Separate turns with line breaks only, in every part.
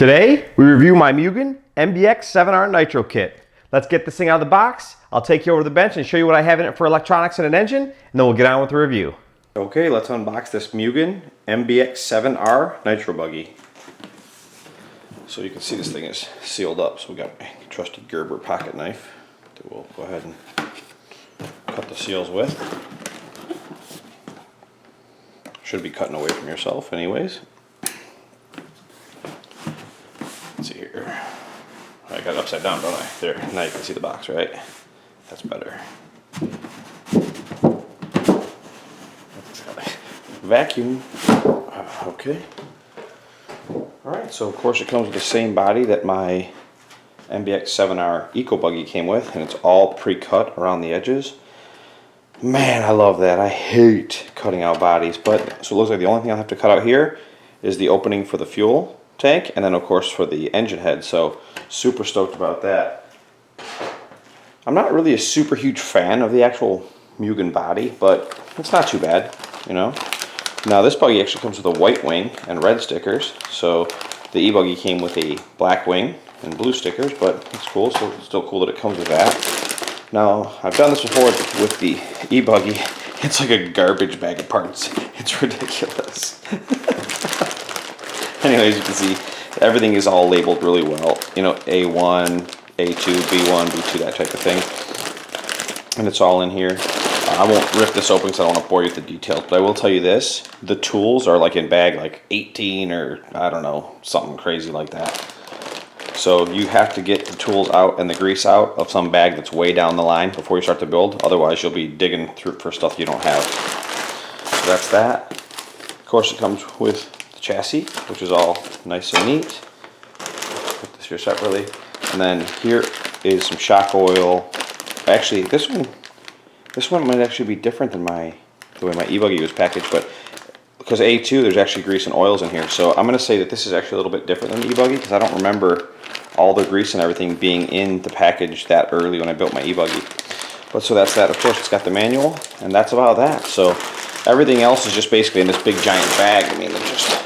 Today, we review my Mugen MBX 7R Nitro Kit. Let's get this thing out of the box. I'll take you over to the bench and show you what I have in it for electronics and an engine, and then we'll get on with the review. Okay, let's unbox this Mugen MBX 7R Nitro Buggy. So you can see this thing is sealed up, so we got my trusty Gerber pocket knife that we'll go ahead and cut the seals with. Should be cutting away from yourself anyways. Let's see here. I got it upside down, don't I? There, now you can see the box, right? That's better. Vacuum. Okay. Alright, so of course it comes with the same body that my MBX 7R Eco Buggy came with, and it's all pre-cut around the edges. Man, I love that. I hate cutting out bodies, but so it looks like the only thing I'll have to cut out here is the opening for the fuel tank, and then of course for the engine head, so super stoked about that. I'm not really a super huge fan of the actual Mugen body, but it's not too bad, you know. Now this buggy actually comes with a white wing and red stickers, so the e-buggy came with a black wing and blue stickers, but it's cool, so it's still cool that it comes with that. Now, I've done this before with the e-buggy. It's like a garbage bag of parts. It's ridiculous. Anyways, you can see everything is all labeled really well. You know, A1, A2, B1, B2, that type of thing. And it's all in here. I won't rip this open because I don't want to bore you with the details, but I will tell you this. The tools are like in bag like 18 or I don't know, something crazy like that. So you have to get the tools out and the grease out of some bag that's way down the line before you start to build. Otherwise, you'll be digging through for stuff you don't have. So that's that. Of course, it comes with the chassis, which is all nice and neat. Put this here separately. And then here is some shock oil. Actually, this one might actually be different than the way my e-buggy was packaged, but because A2, there's actually grease and oils in here. So I'm going to say that this is actually a little bit different than the e-buggy because I don't remember all the grease and everything being in the package that early when I built my e-buggy. But so that's that. Of course, it's got the manual, and that's about that. So everything else is just basically in this big giant bag. I mean,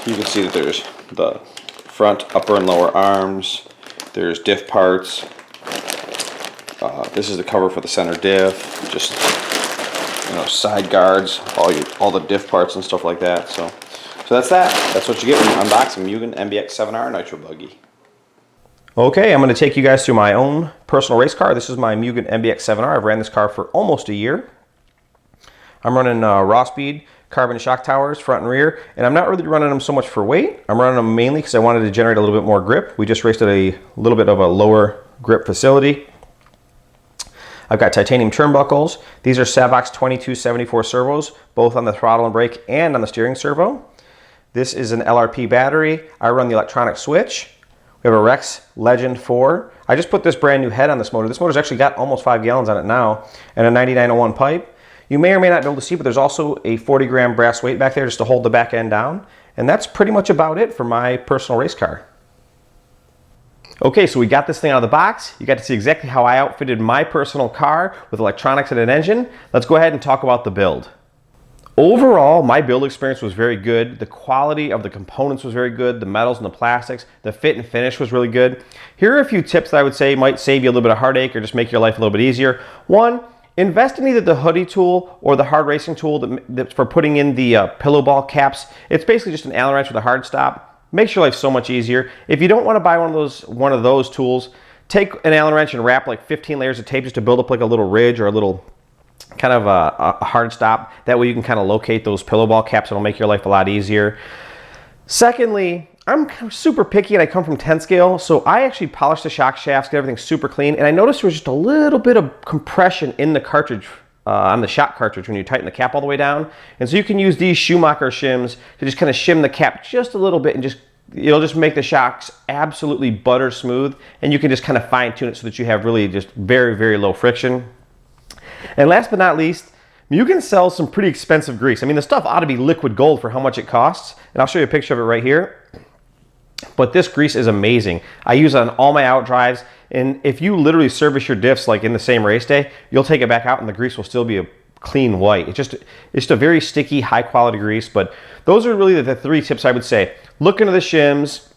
you can see that there's the front, upper, and lower arms. There's diff parts. This is the cover for the center diff. Just, you know, side guards, all the diff parts and stuff like that. So that's that. That's what you get when you unbox a Mugen MBX 7R Nitro Buggy. Okay, I'm going to take you guys through my own personal race car. This is my Mugen MBX 7R. I've ran this car for almost a year. I'm running raw speed carbon shock towers front and rear, and I'm not really running them so much for weight. I'm running them mainly because I wanted to generate a little bit more grip. We just raced at a little bit of a lower grip facility. I've got titanium turnbuckles. These are Savox 2274 servos, both on the throttle and brake and on the steering servo. This is an LRP battery. I run the electronic switch. We have a Rex Legend 4. I just put this brand new head on this motor. This motor's actually got almost 5 gallons on it now, and a 9901 pipe. You may or may not be able to see, but there's also a 40-gram brass weight back there just to hold the back end down. And that's pretty much about it for my personal race car. Okay, so we got this thing out of the box. You got to see exactly how I outfitted my personal car with electronics and an engine. Let's go ahead and talk about the build. Overall, my build experience was very good. The quality of the components was very good. The metals and the plastics, the fit and finish was really good. Here are a few tips that I would say might save you a little bit of heartache or just make your life a little bit easier. One, invest in either the hoodie tool or the hard racing tool that's for putting in the pillow ball caps. It's basically just an Allen wrench with a hard stop. Makes your life so much easier. If you don't want to buy one of those tools, take an Allen wrench and wrap like 15 layers of tape just to build up like a little ridge or a little kind of a hard stop. That way you can kind of locate those pillow ball caps. It'll make your life a lot easier. Secondly, I'm super picky and I come from 10 scale, so I actually polish the shock shafts, get everything super clean, and I noticed there was just a little bit of compression in the cartridge, on the shock cartridge when you tighten the cap all the way down. And so you can use these Schumacher shims to just kind of shim the cap just a little bit, and it'll just make the shocks absolutely butter smooth, and you can just kind of fine tune it so that you have really just very, very low friction. And last but not least, Mugen sells some pretty expensive grease. I mean, the stuff ought to be liquid gold for how much it costs, and I'll show you a picture of it right here. But this grease is amazing. I use it on all my out drives, and if you literally service your diffs like in the same race day, you'll take it back out and the grease will still be a clean white. It's just a very sticky, high quality grease. But those are really the 3 tips I would say. Look into the shims.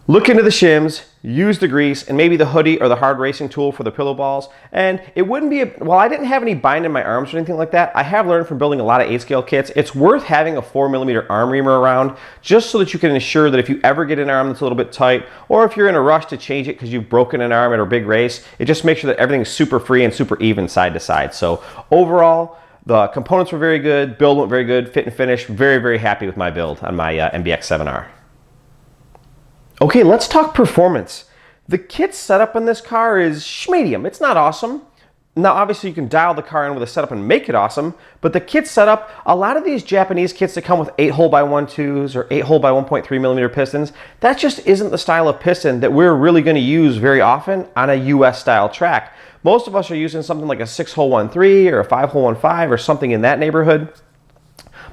Look into the shims, use the grease, and maybe the hoodie or the hard racing tool for the pillow balls. And it wouldn't be, while I didn't have any bind in my arms or anything like that, I have learned from building a lot of 8-scale kits, it's worth having a 4mm arm reamer around just so that you can ensure that if you ever get an arm that's a little bit tight, or if you're in a rush to change it because you've broken an arm at a big race, it just makes sure that everything's super free and super even side to side. So overall, the components were very good, build went very good, fit and finish, very, very happy with my build on my MBX 7R. Okay, let's talk performance. The kit setup in this car is medium. It's not awesome. Now, obviously, you can dial the car in with a setup and make it awesome, but the kit setup, a lot of these Japanese kits that come with 8-hole by 1.2s or 8-hole by 1.3mm pistons, that just isn't the style of piston that we're really going to use very often on a US style track. Most of us are using something like a 6-hole 1.3 or a 5-hole 1.5 or something in that neighborhood.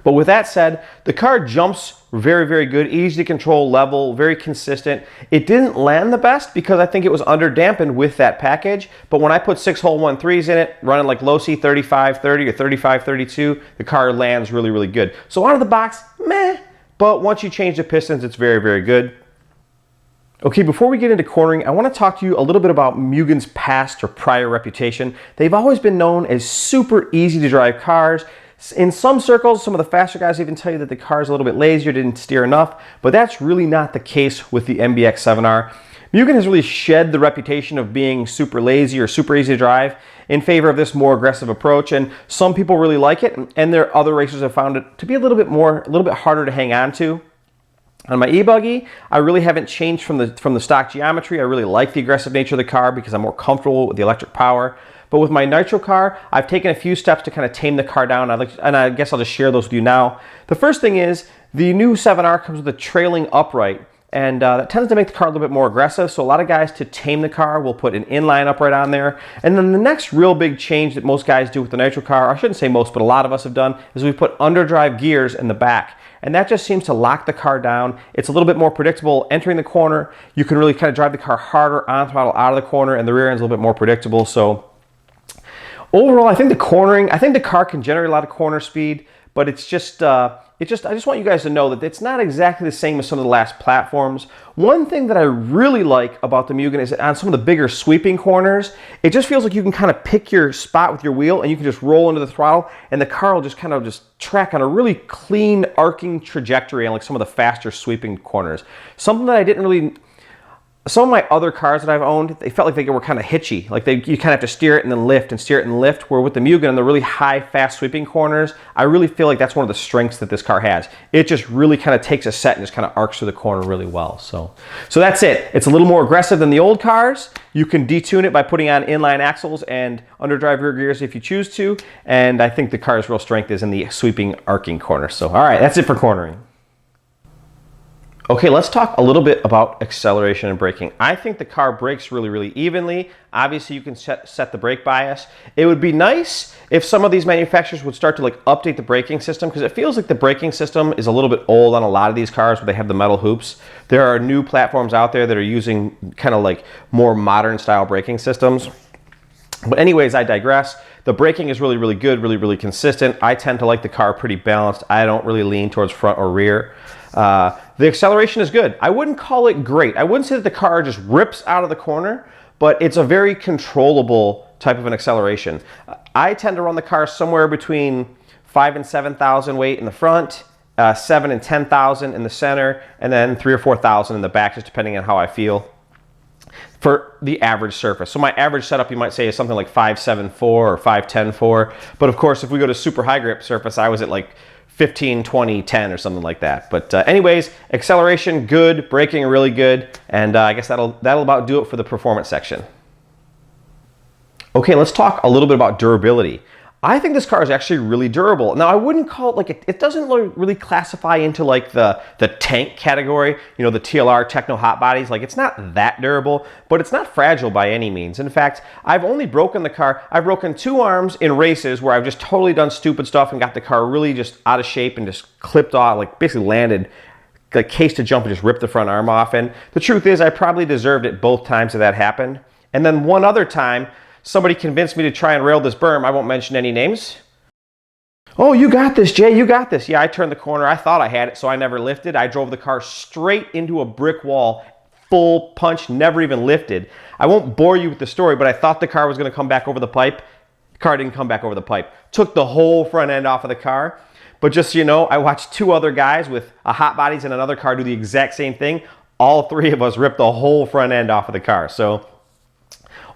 But with that said, the car jumps very, very good, easy to control, level, very consistent. It didn't land the best because I think it was under dampened with that package. But when I put 6-hole 1.3s in it, running like low C 35-30 or 35-32, the car lands really, really good. So out of the box, meh. But once you change the pistons, it's very, very good. Okay, before we get into cornering, I want to talk to you a little bit about Mugen's past or prior reputation. They've always been known as super easy to drive cars. In some circles, some of the faster guys even tell you that the car is a little bit lazier, didn't steer enough, but that's really not the case with the MBX 7R. Mugen has really shed the reputation of being super lazy or super easy to drive in favor of this more aggressive approach, and some people really like it, and there other racers have found it to be a little bit harder to hang on to. On my e-buggy, I really haven't changed from the stock geometry. I really like the aggressive nature of the car because I'm more comfortable with the electric power. But with my nitro car, I've taken a few steps to kind of tame the car down, and I guess I'll just share those with you now. The first thing is, the new 7R comes with a trailing upright, and that tends to make the car a little bit more aggressive, so a lot of guys, to tame the car, will put an inline upright on there. And then the next real big change that most guys do with the nitro car, I shouldn't say most, but a lot of us have done, is we put underdrive gears in the back. And that just seems to lock the car down. It's a little bit more predictable entering the corner. You can really kind of drive the car harder on throttle out of the corner, and the rear end's a little bit more predictable. So overall, I think the car can generate a lot of corner speed, but it's just, I just want you guys to know that it's not exactly the same as some of the last platforms. One thing that I really like about the Mugen is that on some of the bigger sweeping corners, it just feels like you can kind of pick your spot with your wheel and you can just roll into the throttle and the car will just kind of just track on a really clean arcing trajectory on like some of the faster sweeping corners. Something that I didn't really... Some of my other cars that I've owned, they felt like they were kind of hitchy. Like you kind of have to steer it and then lift and steer it and lift. Where with the Mugen and the really high, fast sweeping corners, I really feel like that's one of the strengths that this car has. It just really kind of takes a set and just kind of arcs through the corner really well. So that's it. It's a little more aggressive than the old cars. You can detune it by putting on inline axles and underdrive rear gears if you choose to. And I think the car's real strength is in the sweeping, arcing corner. So all right, that's it for cornering. Okay, let's talk a little bit about acceleration and braking. I think the car brakes really, really evenly. Obviously, you can set the brake bias. It would be nice if some of these manufacturers would start to like update the braking system, because it feels like the braking system is a little bit old on a lot of these cars where they have the metal hoops. There are new platforms out there that are using kind of like more modern style braking systems. But anyways, I digress. The braking is really, really good, really, really consistent. I tend to like the car pretty balanced. I don't really lean towards front or rear. The acceleration is good. I wouldn't call it great. I wouldn't say that the car just rips out of the corner, but it's a very controllable type of an acceleration. I tend to run the car somewhere between 5,000 and 7,000 weight in the front, 7,000 and 10,000 in the center, and then 3,000 or 4,000 in the back, just depending on how I feel for the average surface. So my average setup, you might say, is something like 5.74 or 5.104. But of course, if we go to super high grip surface, I was at like 15, 20, 10 or something like that. But anyways, acceleration good, braking really good, and I guess that'll about do it for the performance section. Okay, let's talk a little bit about durability. I think this car is actually really durable. Now, I wouldn't call it like, it doesn't really classify into like the tank category, you know, the TLR Techno Hot Bodies. Like, it's not that durable, but it's not fragile by any means. In fact, I've only broken the car, I've broken 2 arms in races where I've just totally done stupid stuff and got the car really just out of shape and just clipped off, like basically landed, like case to jump and just ripped the front arm off. And the truth is, I probably deserved it both times that happened. And then one other time, somebody convinced me to try and rail this berm. I won't mention any names. Oh, you got this, Jay, you got this. Yeah, I turned the corner. I thought I had it, so I never lifted. I drove the car straight into a brick wall
full punch, never even lifted. I won't bore you with the story, but I thought the car was going to come back over the pipe. The car didn't come back over the pipe. Took the whole front end off of the car. But just so you know, I watched 2 other guys with a hot bodies and another car do the exact same thing. All 3 of us ripped the whole front end off of the car. So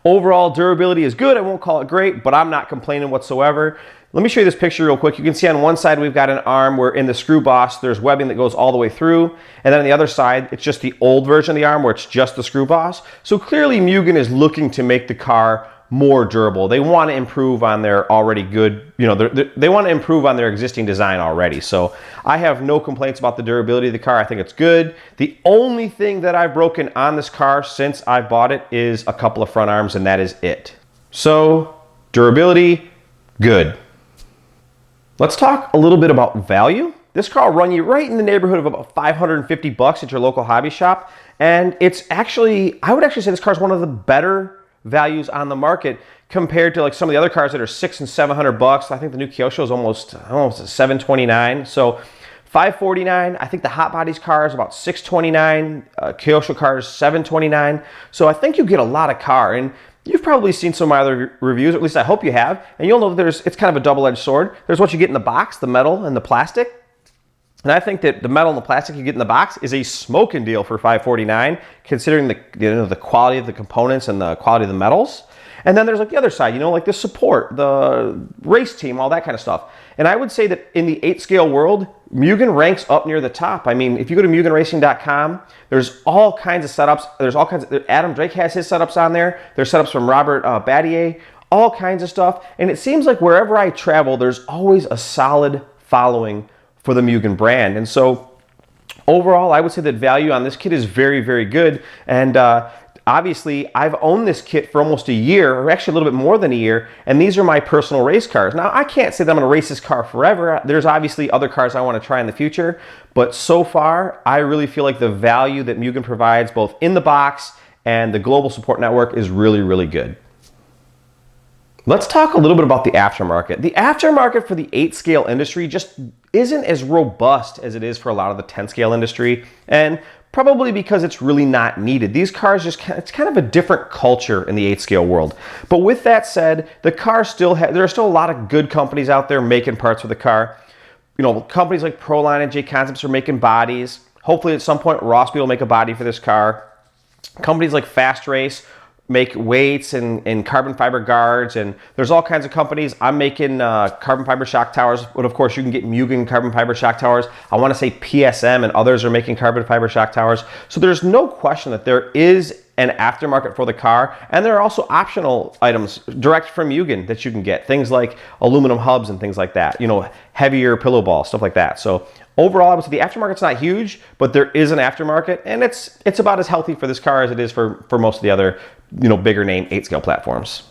overall durability is good. I won't call it great, but I'm not complaining whatsoever. Let me show you this picture real quick. You can see on one side we've got an arm where in the screw boss there's webbing that goes all the way through, and then on the other side it's just the old version of the arm where it's just the screw boss. So clearly Mugen is looking to make the car more durable. They want to improve on their already good, they want to improve on their existing design already. So I have no complaints about the durability of the car. I think it's good. The only thing that I've broken on this car since I bought it is a couple of front arms, and that is it. So durability, good. Let's talk a little bit about value. This car will run you right in the neighborhood of about $550 at your local hobby shop. And it's actually, I would actually say this car is one of the better values on the market compared to like some of the other cars that are $600 and $700. I think the new Kyosho is almost $729. So $549. I think the Hot Bodies car is about $629. Kyosho car is $729. So I think you get a lot of car. And you've probably seen some of my other reviews, at least I hope you have, and you'll know that it's kind of a double-edged sword. There's what you get in the box, the metal and the plastic. And I think that the metal and the plastic you get in the box is a smoking deal for $549, considering the quality of the components and the quality of the metals. And then there's like the other side, like the support, the race team, all that kind of stuff. And I would say that in the 8 scale world, Mugen ranks up near the top. I mean, if you go to mugenracing.com, there's all kinds of setups. There's all kinds of, Adam Drake has his setups on there. There's setups from Robert Battier, all kinds of stuff. And it seems like wherever I travel, there's always a solid following for the Mugen brand. And so overall, I would say that value on this kit is very, very good. And obviously, I've owned this kit for almost a year, or actually a little bit more than a year, and these are my personal race cars. Now, I can't say that I'm going to race this car forever. There's obviously other cars I want to try in the future, but so far, I really feel like the value that Mugen provides, both in the box and the global support network, is really, really good. Let's talk a little bit about the aftermarket. The aftermarket for the 8 scale industry just isn't as robust as it is for a lot of the 10 scale industry, and probably because it's really not needed. These cars it's kind of a different culture in the 8 scale world. But with that said, the car there are still a lot of good companies out there making parts for the car. Companies like Proline and J Concepts are making bodies. Hopefully at some point Rossby will make a body for this car. Companies like Fast Race make weights and carbon fiber guards, and there's all kinds of companies. I'm making carbon fiber shock towers, but of course you can get Mugen carbon fiber shock towers. I want to say PSM and others are making carbon fiber shock towers. So there's no question that there is an aftermarket for the car, and there are also optional items direct from Mugen that you can get. Things like aluminum hubs and things like that, heavier pillow balls, stuff like that. So overall, I would say the aftermarket's not huge, but there is an aftermarket, and it's about as healthy for this car as it is for most of the other bigger name 8 scale platforms.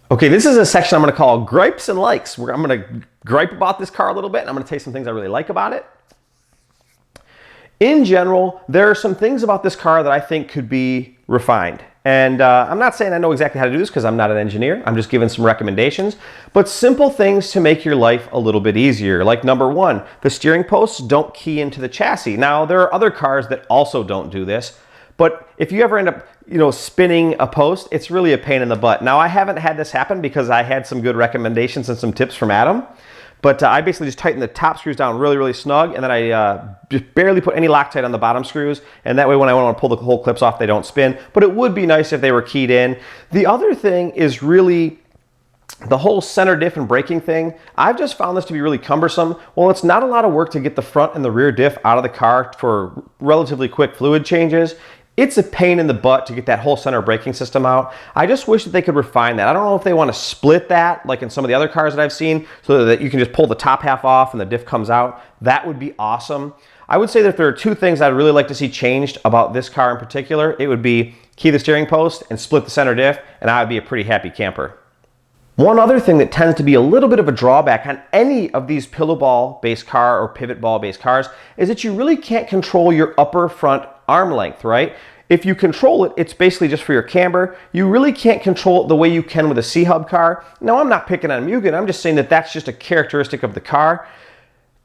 Okay, this is a section I'm going to call gripes and likes, where I'm going to gripe about this car a little bit, and I'm going to tell you some things I really like about it. In general, there are some things about this car that I think could be refined. And I'm not saying I know exactly how to do this because I'm not an engineer. I'm just giving some recommendations. But simple things to make your life a little bit easier. Like number 1, the steering posts don't key into the chassis. Now, there are other cars that also don't do this. But if you ever end up, spinning a post, it's really a pain in the butt. Now, I haven't had this happen because I had some good recommendations and some tips from Adam. But I basically just tighten the top screws down really, really snug, and then I just barely put any Loctite on the bottom screws, and that way when I want to pull the whole clips off, they don't spin. But it would be nice if they were keyed in. The other thing is really the whole center diff and braking thing. I've just found this to be really cumbersome. Well, it's not a lot of work to get the front and the rear diff out of the car for relatively quick fluid changes. It's a pain in the butt to get that whole center braking system out. I just wish that they could refine that. I don't know if they want to split that like in some of the other cars that I've seen so that you can just pull the top half off and the diff comes out. That would be awesome. I would say that if there are 2 things I'd really like to see changed about this car in particular, it would be key the steering post and split the center diff, and I would be a pretty happy camper. One other thing that tends to be a little bit of a drawback on any of these pillow ball based car or pivot ball based cars is that you really can't control your upper front arm length, right? If you control it, it's basically just for your camber. You really can't control it the way you can with a C-Hub car. Now, I'm not picking on Mugen. I'm just saying that that's just a characteristic of the car.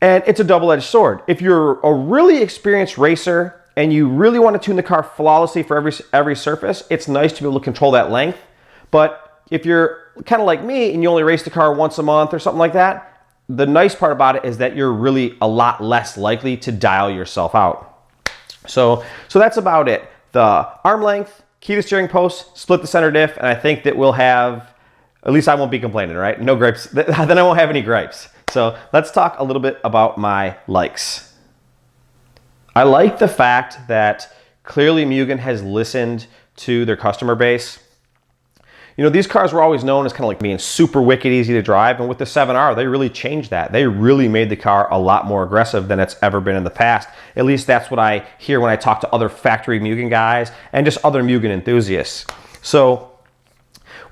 And it's a double-edged sword. If you're a really experienced racer and you really want to tune the car flawlessly for every surface, it's nice to be able to control that length. But if you're kind of like me and you only race the car once a month or something like that, the nice part about it is that you're really a lot less likely to dial yourself out. So that's about it. The arm length, key to steering post, split the center diff, and I think that we'll have, at least I won't be complaining, right? No gripes. Then I won't have any gripes. So let's talk a little bit about my likes. I like the fact that clearly Mugen has listened to their customer base. You know, these cars were always known as kind of like being super wicked easy to drive, and with the 7R, they really changed that. They really made the car a lot more aggressive than it's ever been in the past. At least that's what I hear when I talk to other factory Mugen guys and just other Mugen enthusiasts. So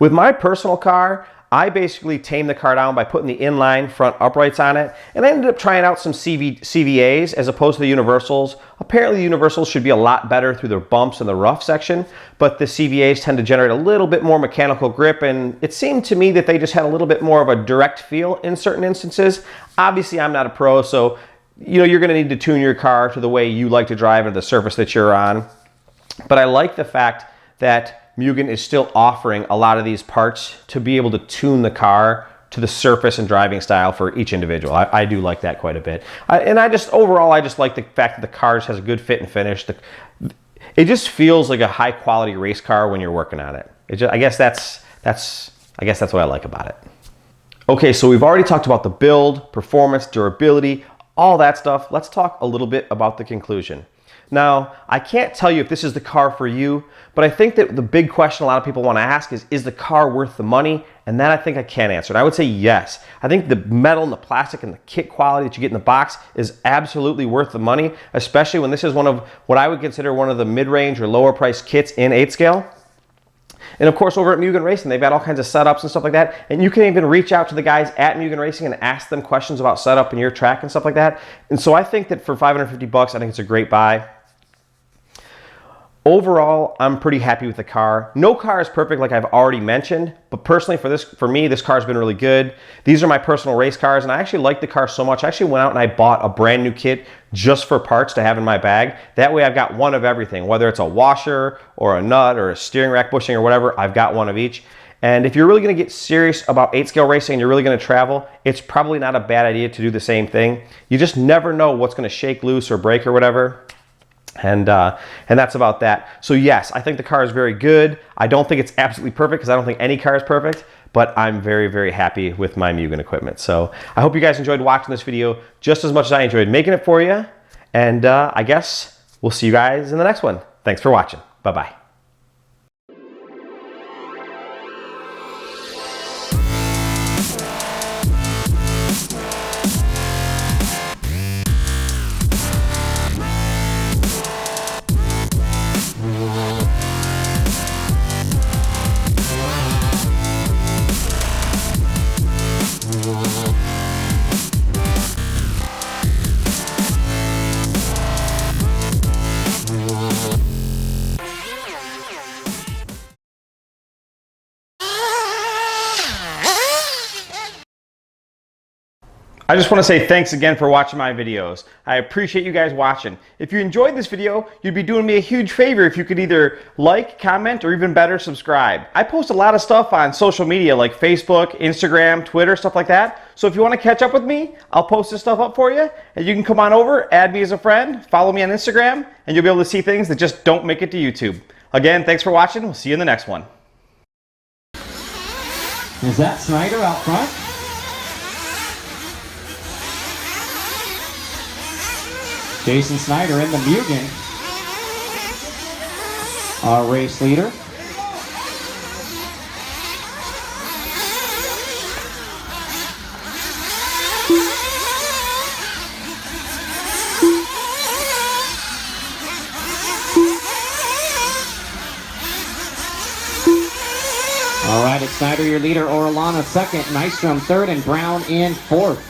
with my personal car, I basically tamed the car down by putting the inline front uprights on it, and I ended up trying out some CVAs as opposed to the universals. Apparently the universals should be a lot better through the bumps and the rough section, but the CVAs tend to generate a little bit more mechanical grip, and it seemed to me that they just had a little bit more of a direct feel in certain instances. Obviously I'm not a pro, so you know, you're going to need to tune your car to the way you like to drive and the surface that you're on. But I like the fact that Mugen is still offering a lot of these parts to be able to tune the car to the surface and driving style for each individual. I do like that quite a bit. Overall, I just like the fact that the car just has a good fit and finish. It just feels like a high quality race car when you're working on it. I guess that's what I like about it. Okay, so we've already talked about the build, performance, durability, all that stuff. Let's talk a little bit about the conclusion. Now, I can't tell you if this is the car for you, but I think that the big question a lot of people want to ask is the car worth the money? And that I think I can answer. And I would say yes. I think the metal and the plastic and the kit quality that you get in the box is absolutely worth the money, especially when this is one of what I would consider one of the mid-range or lower price kits in 8 scale. And of course, over at Mugen Racing, they've got all kinds of setups and stuff like that. And you can even reach out to the guys at Mugen Racing and ask them questions about setup in your track and stuff like that. And so I think that for $550, I think it's a great buy. Overall, I'm pretty happy with the car. No car is perfect, like I've already mentioned, but personally for me, this car's been really good. These are my personal race cars, and I actually like the car so much. I actually went out and I bought a brand new kit just for parts to have in my bag. That way I've got one of everything, whether it's a washer or a nut or a steering rack bushing or whatever, I've got one of each. And if you're really gonna get serious about 8 scale racing and you're really gonna travel, it's probably not a bad idea to do the same thing. You just never know what's gonna shake loose or break or whatever. And that's about that. So yes, I think the car is very good. I don't think it's absolutely perfect because I don't think any car is perfect, but I'm very, very happy with my Mugen equipment. So I hope you guys enjoyed watching this video just as much as I enjoyed making it for you. And I guess we'll see you guys in the next one. Thanks for watching. Bye-bye. I just want to say thanks again for watching my videos. I appreciate you guys watching. If you enjoyed this video, you'd be doing me a huge favor if you could either like, comment, or even better, subscribe. I post a lot of stuff on social media like Facebook, Instagram, Twitter, stuff like that. So if you want to catch up with me, I'll post this stuff up for you, and you can come on over, add me as a friend, follow me on Instagram, and you'll be able to see things that just don't make it to YouTube. Again, thanks for watching. We'll see you in the next one.
Is that Snyder out front? Jason Snyder in the Mugen, our race leader. All right, it's Snyder, your leader, Orellana second, Nystrom third, and Brown in fourth.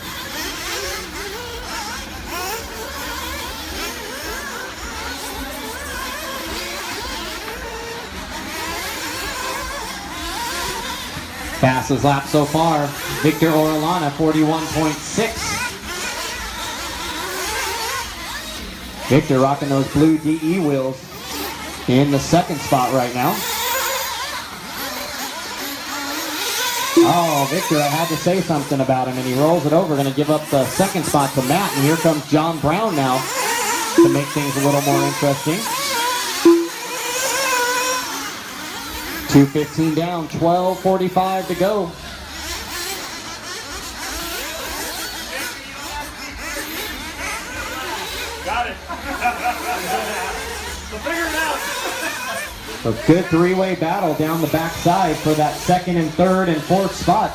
Fastest lap so far, Victor Orellana, 41.6. Victor rocking those blue DE wheels in the second spot right now. Oh, Victor, I had to say something about him, and he rolls it over, going to give up the second spot to Matt, and here comes John Brown now to make things a little more interesting. 2:15 down, 12:45 to go.
Got it. So figure it out.
A good three-way battle down the backside for that second and third and fourth spot.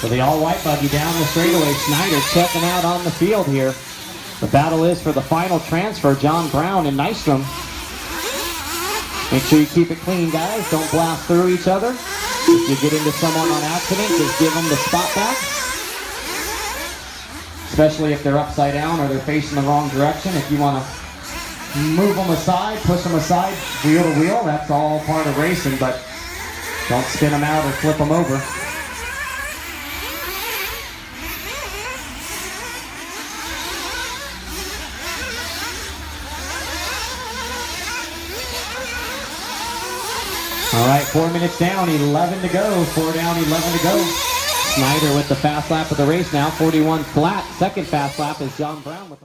So the all-white buggy down the straightaway. Snyder checking out on the field here. The battle is for the final transfer, John Brown and Nystrom. Make sure you keep it clean, guys. Don't blast through each other. If you get into someone on accident, just give them the spot back. Especially if they're upside down or they're facing the wrong direction. If you want to move them aside, push them aside, wheel to wheel, that's all part of racing, but don't spin them out or flip them over. All right, 4 minutes down, 11 to go. 4 down, 11 to go. Snyder with the fast lap of the race now, 41 flat. Second fast lap is John Brown with the